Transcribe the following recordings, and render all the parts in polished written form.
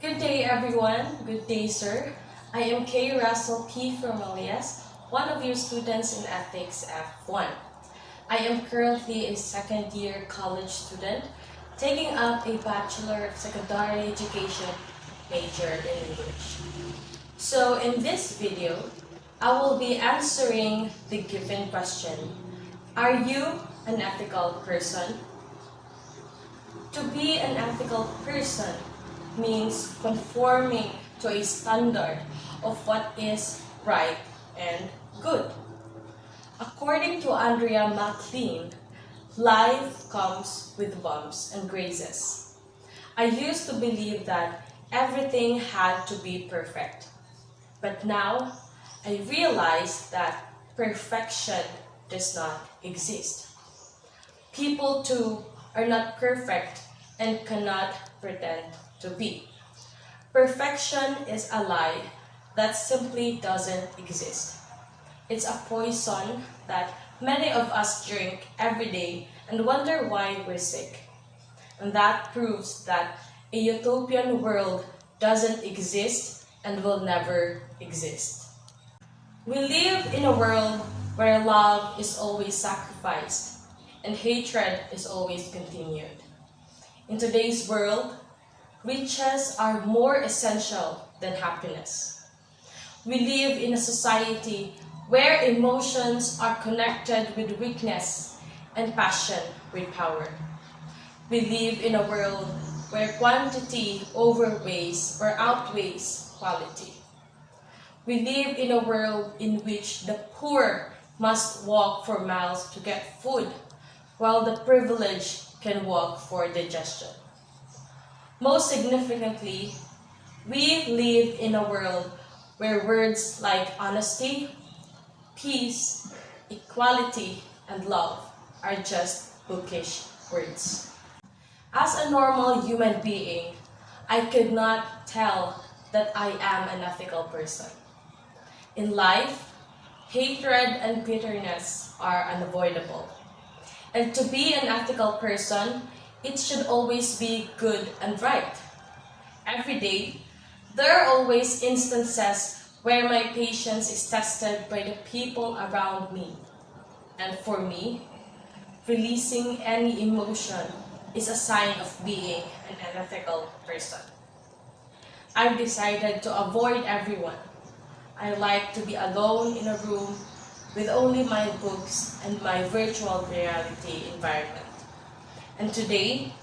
Good day, everyone. Good day, sir. I am Russel P. Formilles, one of your students in Ethics F1. I am currently a second-year college student taking up a Bachelor of Secondary Education major in English. So in this video, I will be answering the given question: are you an ethical person? To be an ethical person means conforming to a standard of what is right and good. According to Andrea McLean, life comes with bumps and grazes. I used to believe that everything had to be perfect. But now, I realize that perfection does not exist. People too are not perfect and cannot pretend to be. Perfection is a lie that simply doesn't exist. It's a poison that many of us drink every day and wonder why we're sick. And that proves that a utopian world doesn't exist and will never exist. We live in a world where love is always sacrificed and hatred is always continued. In today's world, riches are more essential than happiness. We live in a society where emotions are connected with weakness and passion with power. We live in a world where quantity outweighs quality. We live in a world in which the poor must walk for miles to get food, while the privileged can walk for digestion. Most significantly, we live in a world where words like honesty, peace, equality, and love are just bookish words. As a normal human being, I could not tell that I am an ethical person. In life, hatred and bitterness are unavoidable. And to be an ethical person, it should always be good and right. Every day, there are always instances where my patience is tested by the people around me. And for me, releasing any emotion is a sign of being an ethical person. I've decided to avoid everyone. I like to be alone in a room with only my books and my virtual reality environment. And today,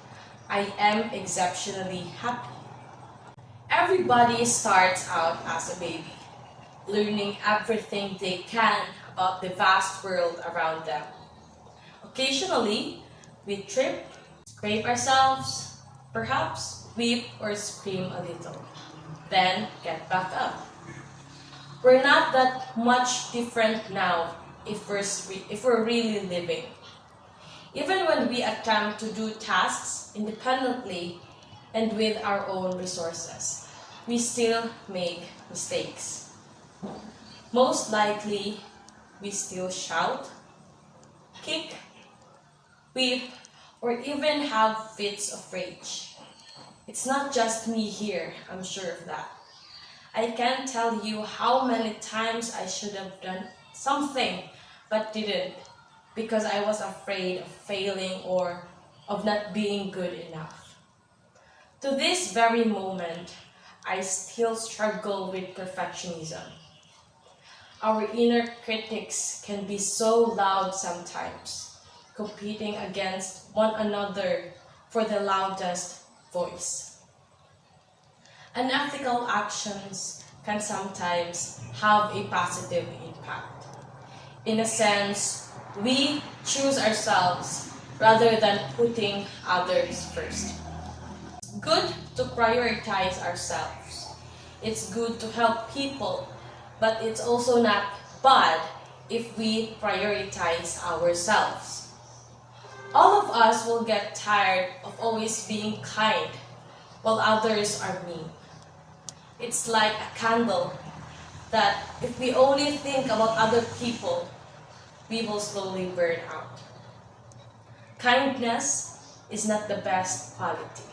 I am exceptionally happy. Everybody starts out as a baby, learning everything they can about the vast world around them. Occasionally, we trip, scrape ourselves, perhaps weep or scream a little, then get back up. We're not that much different now if we're really living. Even when we attempt to do tasks independently and with our own resources, we still make mistakes. Most likely, we still shout, kick, weep, or even have fits of rage. It's not just me here, I'm sure of that. I can't tell you how many times I should have done something but didn't because I was afraid of failing or of not being good enough. To this very moment, I still struggle with perfectionism. Our inner critics can be so loud sometimes, competing against one another for the loudest voice. Unethical actions can sometimes have a positive impact. In a sense, we choose ourselves rather than putting others first. It's good to prioritize ourselves. It's good to help people, but it's also not bad if we prioritize ourselves. All of us will get tired of always being kind while others are mean. It's like a candle that if we only think about other people, we will slowly burn out. Kindness is not the best quality.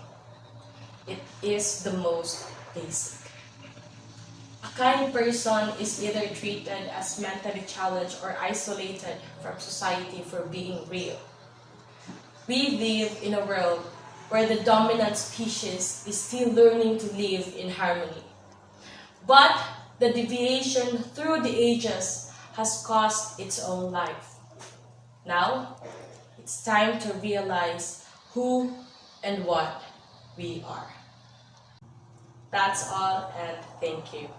It is the most basic. A kind person is either treated as mentally challenged or isolated from society for being real. We live in a world where the dominant species is still learning to live in harmony. But the deviation through the ages has cost its own life. Now, it's time to realize who and what we are. That's all, and thank you.